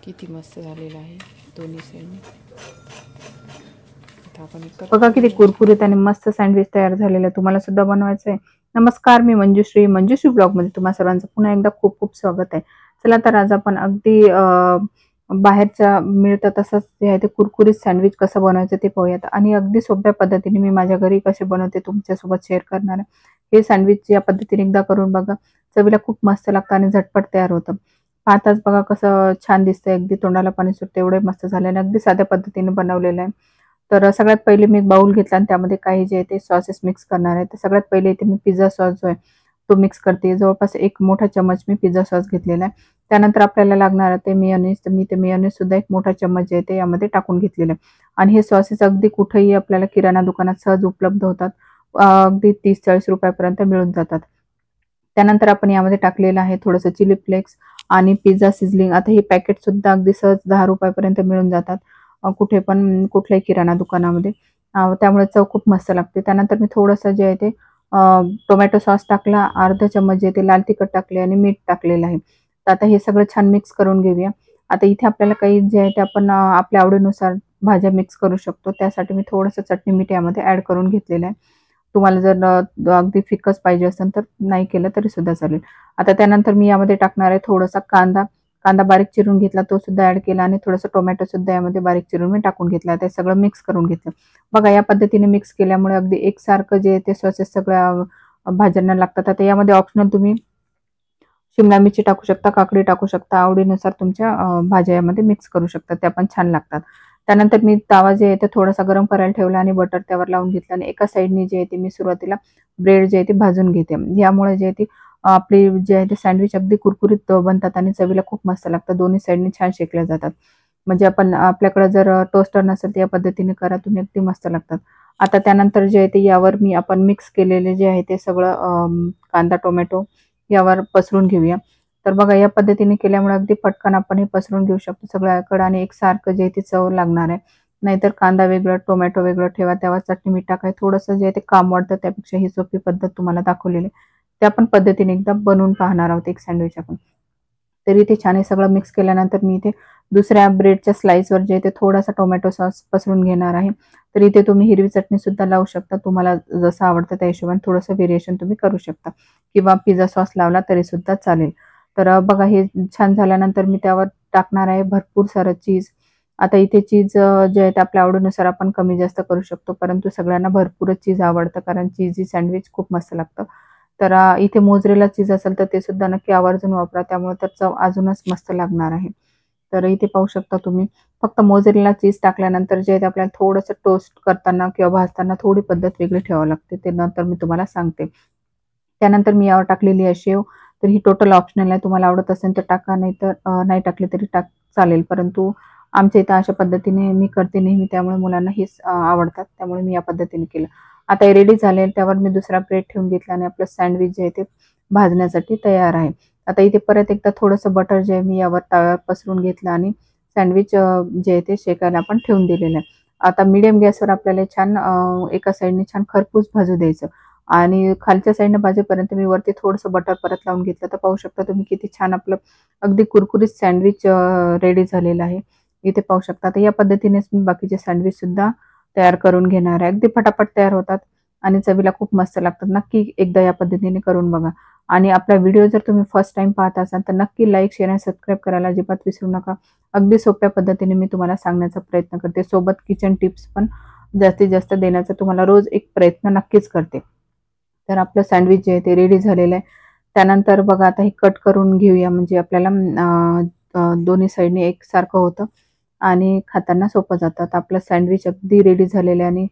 किती मस्त झालेलं आहे दोन्ही साईडने. आता आपण बघा किती कुरकुरीत आणि मस्त सँडविच तयार झालेलं आहे. तुम्हाला सुद्धा बनवायचं आहे. नमस्कार, मी मंजुश्री ब्लॉगमध्ये तुम्हा सर्वांचं पुन्हा एकदा खूप खूप स्वागत आहे. चला तर आज आपण अगदी बाहेरच्या मिळतं तसंच जे आहे ते कुरकुरीत सँडविच कसं बनवायचं ते पाहूयात. आणि अगदी सोप्या पद्धतीने मी माझ्या घरी कसे बनवते तुमच्यासोबत शेअर करणार आहे. हे सँडविच या पद्धतीने एकदा करून बघा. चवीला खूप मस्त लागतं आणि झटपट तयार होतं. पाहताच बघा कसं छान दिसतंय, अगदी तोंडाला पाणी सुटतं एवढे मस्त झाले आणि अगदी साध्या पद्धतीने बनवलेलं आहे. तर सगळ्यात पहिले मी एक बाउल घेतला आणि त्यामध्ये काही जे आहे ते सॉसेस मिक्स करणार आहे. तर सगळ्यात पहिले इथे मी पिझ्झा सॉस जो आहे तो मिक्स करते. जवळपास 1 मोठा चमच मी पिझ्झा सॉस घेतलेला आहे. त्यानंतर आपल्याला लागणार आहे ते मेयोनीज. तर मी ते मेयोनीज सुद्धा 1 मोठा चमच जे आहे ते यामध्ये टाकून घेतलेलं आहे. आणि हे सॉसेस अगदी कुठेही आपल्याला किराणा दुकानात सहज उपलब्ध होतात. अगदी 30-40 रुपयापर्यंत मिळून जातात. त्यानंतर आपण यामध्ये टाकलेलं आहे थोडंसं चिली फ्लेक्स आणि पिझ्झा सिझलिंग. आता हे पॅकेट सुद्धा अगदी सहज 10 रुपयापर्यंत मिळून जातात. कुठे पण कुठल्याही किराणा दुकानामध्ये. त्यामुळे चव खूप मस्त लागते. त्यानंतर मी थोडंसं जे आहे ते टोमॅटो सॉस टाकला, अर्धा चम्मच जे ते लाल तिखट टाकले आणि मीठ टाकलेलं आहे. तर आता हे सगळं छान मिक्स करून घेऊया. आता इथे आपल्याला काही जे आहे ते आपण आपल्या आवडीनुसार भाज्या मिक्स करू शकतो. त्यासाठी मी थोडंसं चटणी मीठ यामध्ये ॲड करून घेतलेलं आहे. तुम्हाला जर अगदी फिकच पाहिजे असेल तर नाही केलं तरी सुद्धा चालेल. आता त्यानंतर मी यामध्ये टाकणार आहे थोडासा कांदा. कांदा बारीक चिरून घेतला तो सुद्धा ॲड केला आणि थोडंसं टोमॅटो सुद्धा यामध्ये बारीक चिरून मी टाकून घेतला. ते सगळं मिक्स करून घेतलं. बघा या पद्धतीने मिक्स केल्यामुळे अगदी एकसारखं जे ते सॉसेस सगळ्या भाज्यांना लागतात. आता यामध्ये ऑप्शनल तुम्ही शिमला मिरची टाकू शकता, काकडी टाकू शकता. आवडीनुसार तुमच्या भाज्या यामध्ये मिक्स करू शकता. त्या पण छान लागतात. त्यानंतर मी तवा जे आहे ते थोडासा गरम करायला ठेवला आणि बटर त्यावर लावून घेतलं आणि एका साइडनी जे आहे ते मी सुरुवातीला ब्रेड जे आहे ते भाजून घेते. यामुळे जे आहे ते आपली जे आहे ते सँडविच अगदी कुरकुरीत बनतात आणि चवीला खूप मस्त लागतं. दोन्ही साइडनी छान शेकल्या जातात. म्हणजे आपण आपल्याकडे जर टोस्टर नसेल तर या पद्धतीने करा तुम्ही, अगदी मस्त लागतात. आता त्यानंतर जे आहे ते यावर मी आपण मिक्स केलेले जे आहे ते सगळं कांदा, टोमॅटो यावर पसरून घेऊया. तर बघा या पद्धतीने केल्यामुळे अगदी पटकन आपण हे पसरून घेऊ शकतो सगळ्याकडे आणि एकसारखं जे आहे ते चव लागणार आहे. नाहीतर कांदा वेगळं, टोमॅटो वेगळं ठेवा, त्यावर चटणी मीठ टाका. थोडंसं जे आहे ते काम वाढतं. त्यापेक्षा ही सोपी पद्धत तुम्हाला दाखवलेली आहे. त्या पण पद्धतीने एकदा बनवून पाहणार आहोत एक सँडविच आपण. तर इथे छान हे सगळं मिक्स केल्यानंतर मी इथे दुसऱ्या ब्रेडच्या स्लाइसवर जे आहे ते थोडासा टोमॅटो सॉस पसरून घेणार आहे. तर इथे तुम्ही हिरवी चटणी सुद्धा लावू शकता. तुम्हाला जसं आवडतं त्या हिशोबाने थोडंसं व्हेरिएशन तुम्ही करू शकता किंवा पिझ्झा सॉस लावला तरी सुद्धा चालेल. तर बघा हे छान झाल्यानंतर मी त्यावर टाकणार आहे भरपूर सारं चीज. आता इथे चीज जे आहे ते आपल्या आवडीनुसार आपण कमी जास्त करू शकतो. परंतु सगळ्यांना भरपूरच चीज आवडतं कारण चीझी सँडविच खूप मस्त लागतं. तर इथे मोझरेला चीज असेल तर ते सुद्धा नक्की आवर्जून वापरा. त्यामुळे तर चव अजूनच मस्त लागणार आहे. तर इथे पाहू शकता तुम्ही फक्त मोझरेला चीज टाकल्यानंतर जे आहे ते आपल्याला थोडंसं टोस्ट करताना किंवा भाजताना थोडी पद्धत वेगळी ठेवावी लागते. ते नंतर मी तुम्हाला सांगते. त्यानंतर मी यावर टाकलेली आहे शेव. तर ही टोटल ऑप्शनल आहे. तुम्हाला आवडत असेल तर टाका, नाहीतर नाही टाकली तरी चालेल. परंतु आमच्या इथं अशा पद्धतीने मी करते नेहमी, त्यामुळे मुलांना हेच आवडतात. त्यामुळे मी या पद्धतीने केलं. आता हे रेडी झाले. त्यावर मी दुसरा ब्रेड ठेवून घेतला आणि आपलं सँडविच जे आहे ते भाजण्यासाठी तयार आहे. आता इथे परत एकदा थोडंसं बटर जे आहे मी यावर तव्यावर पसरून घेतलं आणि सँडविच जे आहे ते शेकायला आपण ठेवून दिलेलं आहे. आता मीडियम गॅसवर आपल्याला छान एका साइडने छान खरपूस भाजू द्यायचं आणि खालच्या साइडनं भाजेपर्यंत मी वरती थोडंसं बटर परत लावून घेतलं. तर पाहू शकता तुम्ही किती छान आपलं अगदी कुरकुरीत सँडविच रेडी झालेलं आहे. इथे पाहू शकता. तर या पद्धतीनेच मी बाकीचे सँडविच सुद्धा तयार करून घेणार आहे. अगदी फटाफट तयार होतात आणि चवीला खूप मस्त लागतात. नक्की एकदा या पद्धतीने करून बघा. आणि आपला व्हिडिओ जर तुम्ही फर्स्ट टाईम पाहत असाल तर नक्की लाईक, शेअर आणि सबस्क्राईब करायला अजिबात विसरू नका. अगदी सोप्या पद्धतीने मी तुम्हाला सांगण्याचा प्रयत्न करते. सोबत किचन टिप्स पण जास्तीत जास्त देण्याचा तुम्हाला रोज एक प्रयत्न नक्कीच करते. तर आपलं सँडविच जे आहे ते रेडी झालेलं आहे. त्यानंतर बघा आता हे कट करून घेऊया म्हणजे आपल्याला दोन्ही साइडने एकसारखं होतं आणि खाताना सोपं जातं. तर आपलं सँडविच अगदी रेडी झालेलं आहे आणि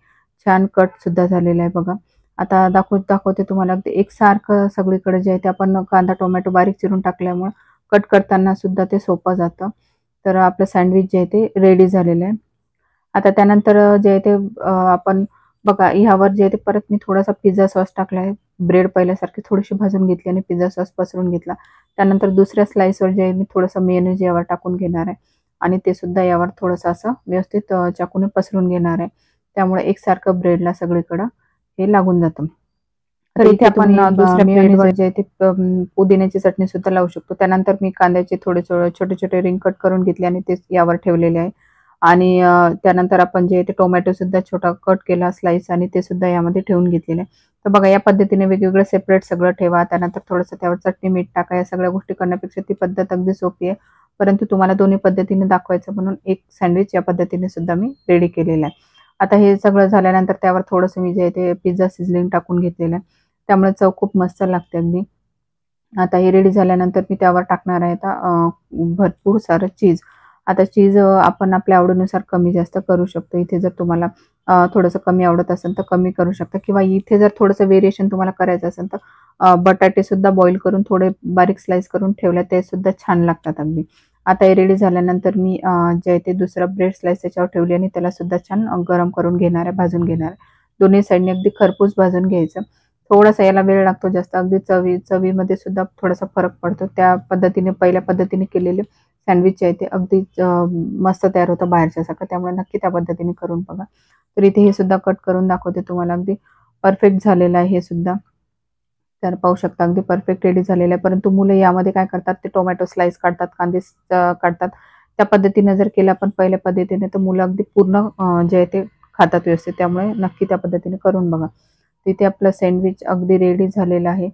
छान कटसुद्धा झालेलं आहे बघा. आता दाखवते तुम्हाला अगदी एकसारखं सगळीकडे जे आहे ते आपण कांदा, टोमॅटो बारीक चिरून टाकल्यामुळं कट करताना सुद्धा ते सोपं जातं. तर आपलं सँडविच जे आहे ते रेडी झालेलं आहे. आता त्यानंतर जे आहे ते आपण बघा ह्यावर जे आहे ते परत मी थोडासा पिझ्झा सॉस टाकला आहे. ब्रेड पहिल्यासारखी थोडीशी भाजून घेतली आणि पिझ्झा सॉस पसरून घेतला. त्यानंतर दुसऱ्या स्लाइसवर जे आहे मी थोडंसं मेयोनीज यावर टाकून घेणार आहे आणि ते सुद्धा यावर थोडंसं असं व्यवस्थित चाकूने पसरून घेणार आहे. त्यामुळे एकसारखं ब्रेडला सगळीकडं हे लागून जातं. तर इथे आपण दुसऱ्या प्लेटवर जे ते पुदिन्याची चटणी सुद्धा लावू शकतो. त्यानंतर मी कांद्याचे थोडे छोटे छोटे रिंग कट करून घेतले आणि ते यावर ठेवलेले आहे. आणि त्यानंतर आपण जे ते टोमॅटो सुद्धा छोटा कट केला स्लाइस आणि ते सुद्धा यामध्ये ठेवून घेतलेले आहे. तर बघा, या पद्धतीने वेगवेगळं सेपरेट सगळं ठेवा. त्यानंतर थोडंसं त्यावर चटणी मीठ टाका. या सगळ्या गोष्टी करण्यापेक्षा ती पद्धत अगदी सोपी आहे. परंतु तुम्हाला दोन्ही पद्धतीने दाखवायचं म्हणून एक सँडविच या पद्धतीने सुद्धा मी रेडी केलेलं आहे. आता हे सगळं झाल्यानंतर त्यावर थोडंसं मी जे ते पिझ्झा सिझलिंग टाकून घेतलेलं आहे. त्यामुळे चव खूप मस्त लागते अगदी. आता हे रेडी झाल्यानंतर मी त्यावर टाकणार आहे आता भरपूर सारं चीज. आता चीज आपण आपल्या आवडीनुसार कमी जास्त करू शकतो. इथे जर तुम्हाला थोडंसं कमी आवडत असेल तर कमी करू शकता, किंवा इथे जर थोडंसं व्हेरिएशन तुम्हाला करायचं असेल तर बटाटे सुद्धा बॉईल करून थोडे बारीक स्लाइस करून ठेवले ते सुद्धा छान लागतात अगदी. आता हे रेडी झाल्यानंतर मी जे ते दुसरं ब्रेड स्लाइस त्याच्यावर ठेवली आणि त्याला सुद्धा छान गरम करून घेणार आहे, भाजून घेणार आहे. दोन्ही साईडने अगदी खरपूस भाजून घ्यायचं. थोडासा याला वेळ लागतो जास्त, अगदी चवीमध्ये सुद्धा थोडासा फरक पडतो. त्या पद्धतीने पहिल्या पद्धतीने केलेले सँडविच आहे ते अगदी मस्त तयार होतं बाहेरच्यासारखं. त्यामुळे नक्की त्या पद्धतीने करून बघा. तर इथे हे सुद्धा कट करून दाखवते तुम्हाला. अगदी परफेक्ट झालेलं आहे हे सुद्धा. तर पाहू शकता अगदी परफेक्ट रेडी झालेलं आहे. परंतु मुलं यामध्ये काय करतात, ते टोमॅटो स्लाइस काढतात, कांदे काढतात. त्या पद्धतीने जर केलं आपण पहिल्या पद्धतीने तर मुलं अगदी पूर्ण जे आहे ते खातात व्यवस्थित. त्यामुळे नक्की त्या पद्धतीने करून बघा. तिथे आपलं सँडविच अगदी रेडी झालेलं आहे,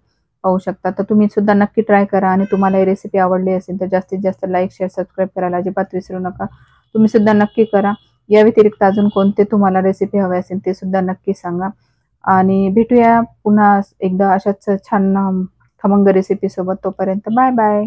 पाहू शकता. तर तुम्ही सुद्धा नक्की ट्राय करा आणि तुम्हाला ही रेसिपी आवडली असेल तर जास्तीत जास्त लाईक, शेअर, सबस्क्राईब करायला अजिबात विसरू नका. तुम्ही सुद्धा नक्की करा. या व्यतिरिक्त अजून कोणते तुम्हाला रेसिपी हवे असेल ते सुद्धा नक्की सांगा. आणि भेटूया पुन्हा एकदा अशाच छान खमंग रेसिपी सोबत. तोपर्यंत बाय बाय.